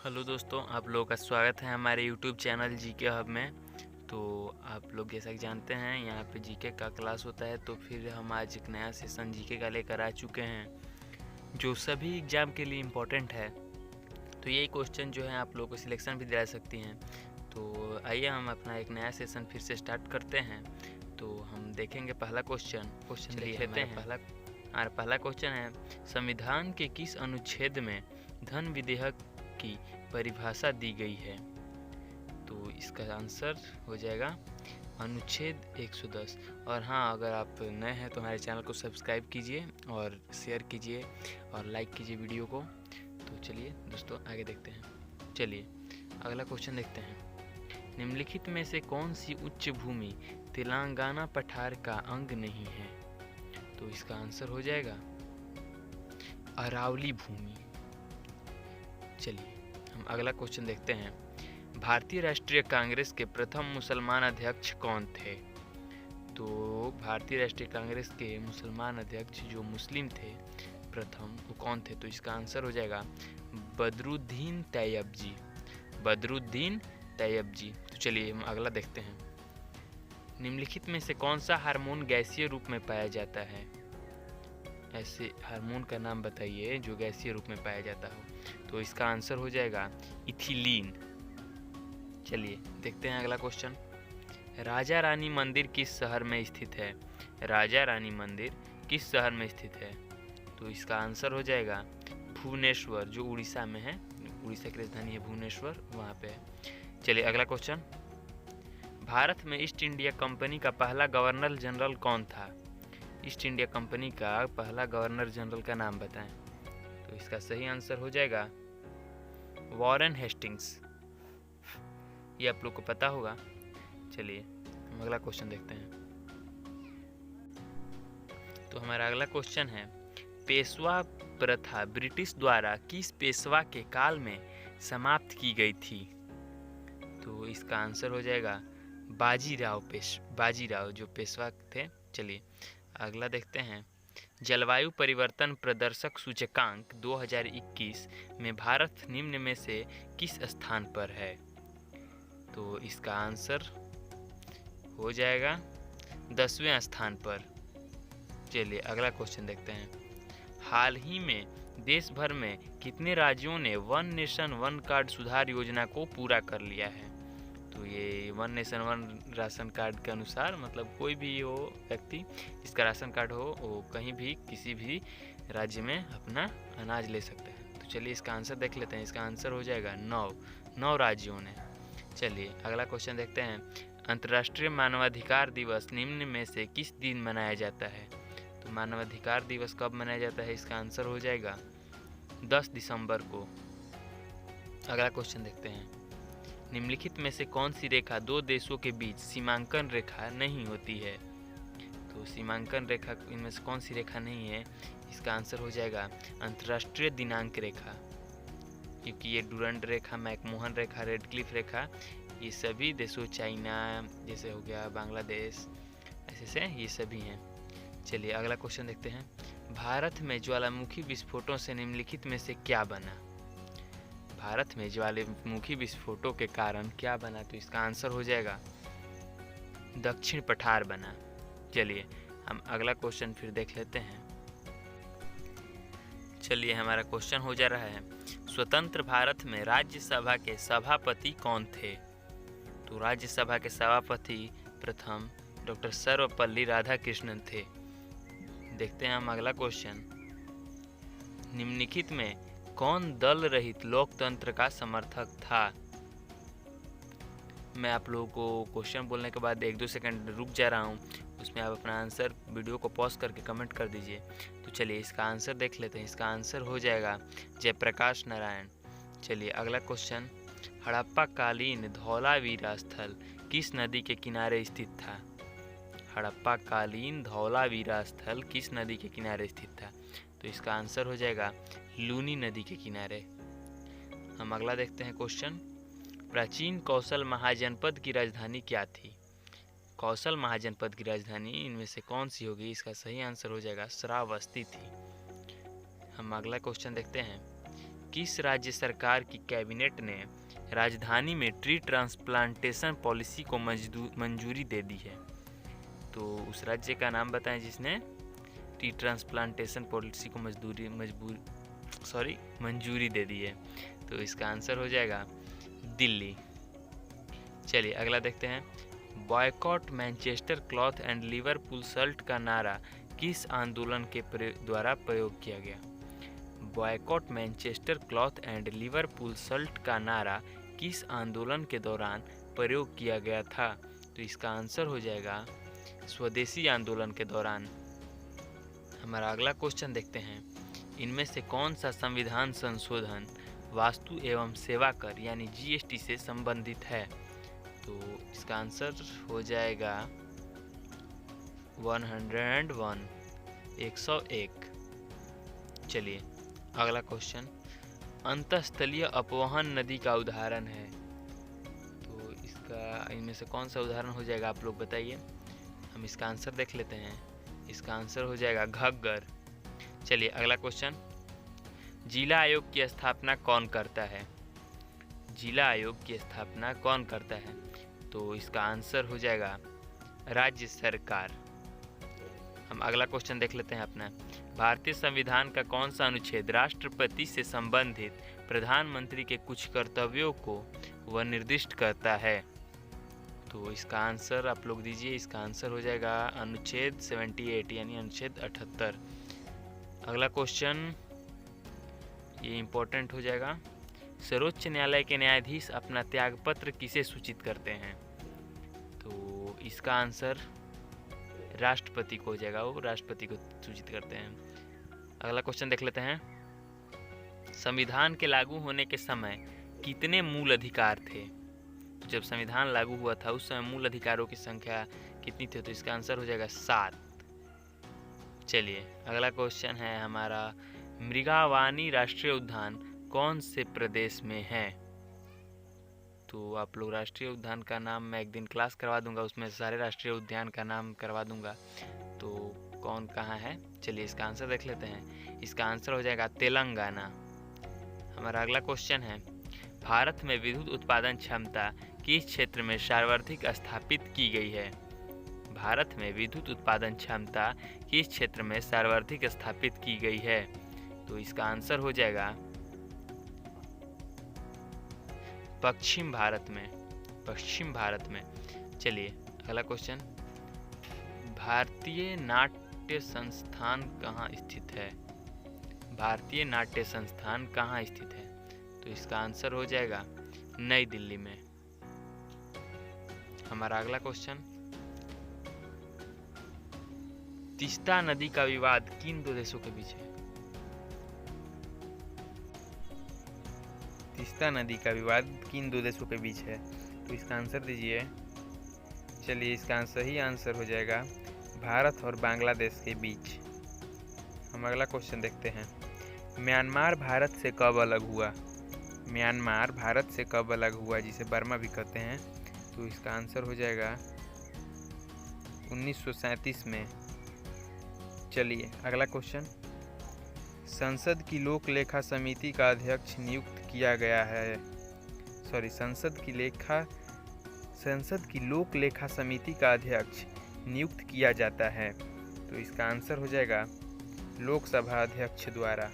Hello दोस्तों, आप लोगों का स्वागत है हमारे यूट्यूब चैनल जीके हब में। तो आप लोग जैसा कि जानते हैं यहाँ पे जीके का क्लास होता है, तो फिर हम आज एक नया सेशन जीके का लेकर आ चुके हैं जो सभी एग्ज़ाम के लिए इम्पोर्टेंट है। तो यही क्वेश्चन जो है आप लोगों को सिलेक्शन भी दिला सकती हैं। तो आइए हम अपना एक नया सेशन फिर से स्टार्ट करते हैं। तो हम देखेंगे पहला क्वेश्चन देख लेते हैं। पहला क्वेश्चन है, संविधान के किस अनुच्छेद में धन विधेयक की परिभाषा दी गई है? तो इसका आंसर हो जाएगा अनुच्छेद 110। और हाँ, अगर आप नए हैं तो हमारे चैनल को सब्सक्राइब कीजिए और शेयर कीजिए और लाइक कीजिए वीडियो को। तो चलिए दोस्तों आगे देखते हैं। चलिए अगला क्वेश्चन देखते हैं। निम्नलिखित में से कौन सी उच्च भूमि तेलंगाना पठार का अंग नहीं है? तो इसका आंसर हो जाएगा अरावली भूमि। चलिए हम अगला क्वेश्चन देखते हैं। भारतीय राष्ट्रीय कांग्रेस के प्रथम मुसलमान अध्यक्ष कौन थे? तो भारतीय राष्ट्रीय कांग्रेस के मुसलमान अध्यक्ष जो मुस्लिम थे प्रथम, वो कौन थे? तो इसका आंसर हो जाएगा बदरुद्दीन तैयब जी। बदरुद्दीन तैयब जी। तो चलिए हम अगला देखते हैं। निम्नलिखित में से कौन सा हार्मोन गैसीय रूप में पाया जाता है? ऐसे हार्मोन का नाम बताइए जो गैसीय रूप में पाया जाता हो। तो इसका आंसर हो जाएगा इथिलीन। चलिए देखते हैं अगला क्वेश्चन। राजा रानी मंदिर किस शहर में स्थित है? राजा रानी मंदिर किस शहर में स्थित है? तो इसका आंसर हो जाएगा भुवनेश्वर, जो उड़ीसा में है। उड़ीसा की राजधानी है भुवनेश्वर, वहाँ पे है। चलिए अगला क्वेश्चन। भारत में ईस्ट इंडिया कंपनी का पहला गवर्नर जनरल कौन था? ईस्ट इंडिया कंपनी का पहला गवर्नर जनरल का नाम बताएं। तो इसका सही आंसर हो जाएगा वॉरेन हेस्टिंग्स। ये आप लोग को पता होगा। चलिए हम अगला क्वेश्चन देखते हैं। तो हमारा अगला क्वेश्चन है, पेशवा प्रथा ब्रिटिश द्वारा किस पेशवा के काल में समाप्त की गई थी? तो इसका आंसर हो जाएगा बाजीराव जो पेशवा थे। चलिए अगला देखते हैं। जलवायु परिवर्तन प्रदर्शक सूचकांक 2021 में भारत निम्न में से किस स्थान पर है? तो इसका आंसर हो जाएगा 10वें स्थान पर। चलिए अगला क्वेश्चन देखते हैं। हाल ही में देश भर में कितने राज्यों ने वन नेशन वन कार्ड सुधार योजना को पूरा कर लिया है? तो ये one nation one ration card के अनुसार, मतलब कोई भी हो व्यक्ति जिसका राशन कार्ड हो, वो कहीं भी किसी भी राज्य में अपना अनाज ले सकते हैं। तो चलिए इसका आंसर देख लेते हैं। इसका आंसर हो जाएगा 9 राज्यों ने। चलिए अगला क्वेश्चन देखते हैं। अंतर्राष्ट्रीय मानवाधिकार दिवस निम्न में से किस दिन मनाया जाता है? तो मानवाधिकार दिवस कब मनाया जाता है? इसका आंसर हो जाएगा 10 दिसंबर को। अगला क्वेश्चन देखते हैं। निम्नलिखित में से कौन सी रेखा दो देशों के बीच सीमांकन रेखा नहीं होती है? तो सीमांकन रेखा इनमें से कौन सी रेखा नहीं है? इसका आंसर हो जाएगा अंतर्राष्ट्रीय दिनांक रेखा, क्योंकि ये डुरंड रेखा, मैकमोहन रेखा, रेडक्लिफ रेखा, ये सभी देशों, चाइना जैसे हो गया, बांग्लादेश, ऐसे से ये सभी हैं। चलिए अगला क्वेश्चन देखते हैं। भारत में ज्वालामुखी विस्फोटों से निम्नलिखित में से क्या बना? भारत में ज्वालामुखी विस्फोटों के कारण क्या बना? तो इसका आंसर हो जाएगा दक्षिण पठार बना। चलिए हम अगला क्वेश्चन फिर देख लेते हैं। चलिए हमारा क्वेश्चन हो जा रहा है, स्वतंत्र भारत में राज्यसभा के सभापति कौन थे? तो राज्यसभा के सभापति प्रथम डॉक्टर सर्वपल्ली राधाकृष्णन थे। देखते हैं हम अगला क्वेश्चन। निम्नलिखित में कौन दल रहित लोकतंत्र का समर्थक था? मैं आप लोगों को क्वेश्चन बोलने के बाद 1-2 सेकंड रुक जा रहा हूँ, उसमें आप अपना आंसर वीडियो को पॉज करके कमेंट कर दीजिए। तो चलिए इसका आंसर देख लेते हैं। इसका आंसर हो जाएगा जयप्रकाश नारायण। चलिए अगला क्वेश्चन। हड़प्पा कालीन धौलावीरा स्थल किस नदी के किनारे स्थित था? हड़प्पा कालीन धौलावीरा स्थल किस नदी के किनारे स्थित था? तो इसका आंसर हो जाएगा लूनी नदी के किनारे। हम अगला देखते हैं क्वेश्चन। प्राचीन कौशल महाजनपद की राजधानी क्या थी? कौशल महाजनपद की राजधानी इनमें से कौन सी होगी? इसका सही आंसर हो जाएगा श्रावस्ती थी। हम अगला क्वेश्चन देखते हैं। किस राज्य सरकार की कैबिनेट ने राजधानी में ट्री ट्रांसप्लांटेशन पॉलिसी को मंजूरी दे दी है? तो उस राज्य का नाम बताएं जिसने ट्री ट्रांसप्लांटेशन पॉलिसी को मंजूरी दे दी है। तो इसका आंसर हो जाएगा दिल्ली। चलिए अगला देखते हैं। Boycott Manchester cloth and Liverpool Salt का नारा किस आंदोलन के द्वारा प्रयोग किया गया? Boycott Manchester cloth and Liverpool Salt का नारा किस आंदोलन के दौरान प्रयोग किया गया था? तो इसका आंसर हो जाएगा स्वदेशी आंदोलन के दौरान। हमारा अगला क्वेश्चन देखते हैं। इनमें से कौन सा संविधान संशोधन वस्तु एवं सेवा कर यानी जीएसटी से संबंधित है? तो इसका आंसर हो जाएगा 101 101। चलिए अगला क्वेश्चन। अंतःस्थलीय अपवहन नदी का उदाहरण है। तो इसका इनमें से कौन सा उदाहरण हो जाएगा, आप लोग बताइए। हम इसका आंसर देख लेते हैं। इसका आंसर हो जाएगा घग्गर। चलिए अगला क्वेश्चन। जिला आयोग की स्थापना कौन करता है? जिला आयोग की स्थापना कौन करता है? तो इसका आंसर हो जाएगा राज्य सरकार। हम अगला क्वेश्चन देख लेते हैं अपना। भारतीय संविधान का कौन सा अनुच्छेद राष्ट्रपति से संबंधित प्रधानमंत्री के कुछ कर्तव्यों को वह निर्दिष्ट करता है? तो इसका आंसर आप लोग दीजिए। इसका आंसर हो जाएगा अनुच्छेद 78 यानी अनुच्छेद 78। अगला क्वेश्चन ये इम्पोर्टेंट हो जाएगा। सर्वोच्च न्यायालय के न्यायाधीश अपना त्यागपत्र किसे सूचित करते हैं? तो इसका आंसर राष्ट्रपति को हो जाएगा, वो राष्ट्रपति को सूचित करते हैं। अगला क्वेश्चन देख लेते हैं। संविधान के लागू होने के समय कितने मूल अधिकार थे? जब संविधान लागू हुआ था उस समय मूल अधिकारों की संख्या कितनी थी? तो इसका आंसर हो जाएगा 7। चलिए अगला क्वेश्चन है हमारा। मृगावानी राष्ट्रीय उद्यान कौन से प्रदेश में है? तो आप लोग राष्ट्रीय उद्यान का नाम मैं एक दिन क्लास करवा दूंगा, उसमें सारे राष्ट्रीय उद्यान का नाम करवा दूंगा। तो कौन कहाँ है? चलिए इसका आंसर देख लेते हैं। इसका आंसर हो जाएगा तेलंगाना। हमारा अगला क्वेश्चन है। भारत में विद्युत उत्पादन क्षमता किस क्षेत्र में सर्वाधिक स्थापित की गई है? भारत में विद्युत उत्पादन क्षमता किस क्षेत्र में सर्वाधिक स्थापित की गई है? तो इसका आंसर हो जाएगा पश्चिम भारत में। पश्चिम भारत में। चलिए अगला क्वेश्चन। भारतीय नाट्य संस्थान कहाँ स्थित है? भारतीय नाट्य संस्थान कहाँ स्थित है? तो इसका आंसर हो जाएगा नई दिल्ली में। हमारा अगला क्वेश्चन। तीस्ता नदी का विवाद किन दो देशों के बीच है? तीस्ता नदी का विवाद किन दो देशों के बीच है? तो इसका आंसर दीजिए। चलिए इसका सही आंसर हो जाएगा भारत और बांग्लादेश के बीच। हम अगला क्वेश्चन देखते हैं। म्यांमार भारत से कब अलग हुआ? म्यांमार भारत से कब अलग हुआ, जिसे बर्मा भी कहते हैं? तो इसका आंसर हो जाएगा 1937 में। चलिए अगला क्वेश्चन। संसद की लोक लेखा समिति का अध्यक्ष नियुक्त किया गया है। संसद की लोक लेखा समिति का अध्यक्ष नियुक्त किया जाता है। तो इसका आंसर हो जाएगा लोकसभा अध्यक्ष द्वारा।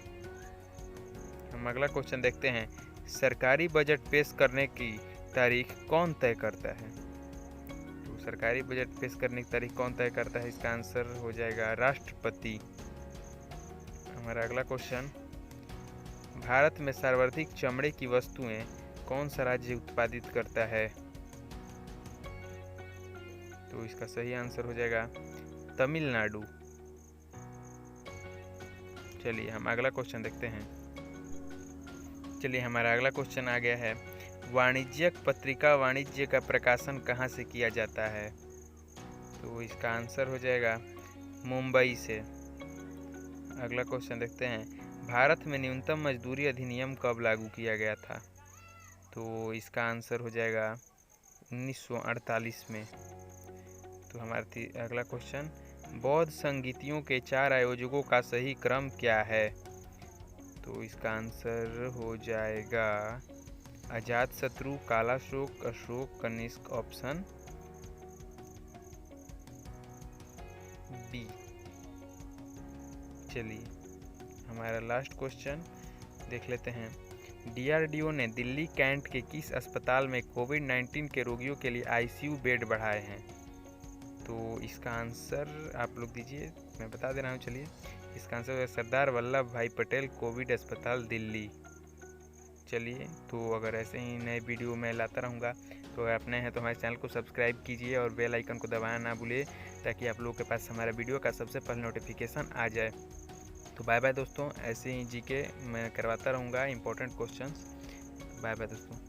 हम अगला क्वेश्चन देखते हैं। सरकारी बजट पेश करने की तारीख कौन तय करता है? तो सरकारी बजट पेश करने की तारीख कौन तय करता है? इसका आंसर हो जाएगा राष्ट्रपति। हमारा अगला क्वेश्चन। भारत में सर्वाधिक चमड़े की वस्तुएं कौन सा राज्य उत्पादित करता है? तो इसका सही आंसर हो जाएगा तमिलनाडु। चलिए हम अगला क्वेश्चन देखते हैं। चलिए हमारा अगला क्वेश्चन आ गया है। वाणिज्यिक पत्रिका वाणिज्य का प्रकाशन कहाँ से किया जाता है? तो इसका आंसर हो जाएगा मुंबई से। अगला क्वेश्चन देखते हैं। भारत में न्यूनतम मजदूरी अधिनियम कब लागू किया गया था? तो इसका आंसर हो जाएगा 1948 में। तो हमारा अगला क्वेश्चन। बौद्ध संगीतियों के 4 आयोजकों का सही क्रम क्या है? तो इसका आंसर हो जाएगा अजातशत्रु, कालाशोक, अशोक, कनिष्क, ऑप्शन बी। चलिए हमारा लास्ट क्वेश्चन देख लेते हैं। डीआरडीओ ने दिल्ली कैंट के किस अस्पताल में कोविड-19 के रोगियों के लिए आईसीयू बेड बढ़ाए हैं? तो इसका आंसर आप लोग दीजिए, मैं बता दे रहा हूँ। चलिए इसका आंसर है सरदार वल्लभ भाई पटेल कोविड अस्पताल दिल्ली। चलिए तो अगर ऐसे ही नए वीडियो मैं लाता रहूँगा, तो अगर आप नए हैं तो हमारे चैनल को सब्सक्राइब कीजिए और बेल आइकन को दबाना ना भूलिए, ताकि आप लोगों के पास हमारा वीडियो का सबसे पहले नोटिफिकेशन आ जाए। तो बाय बाय दोस्तों, ऐसे ही जीके मैं करवाता रहूँगा इंपॉर्टेंट क्वेश्चंस। बाय बाय दोस्तों।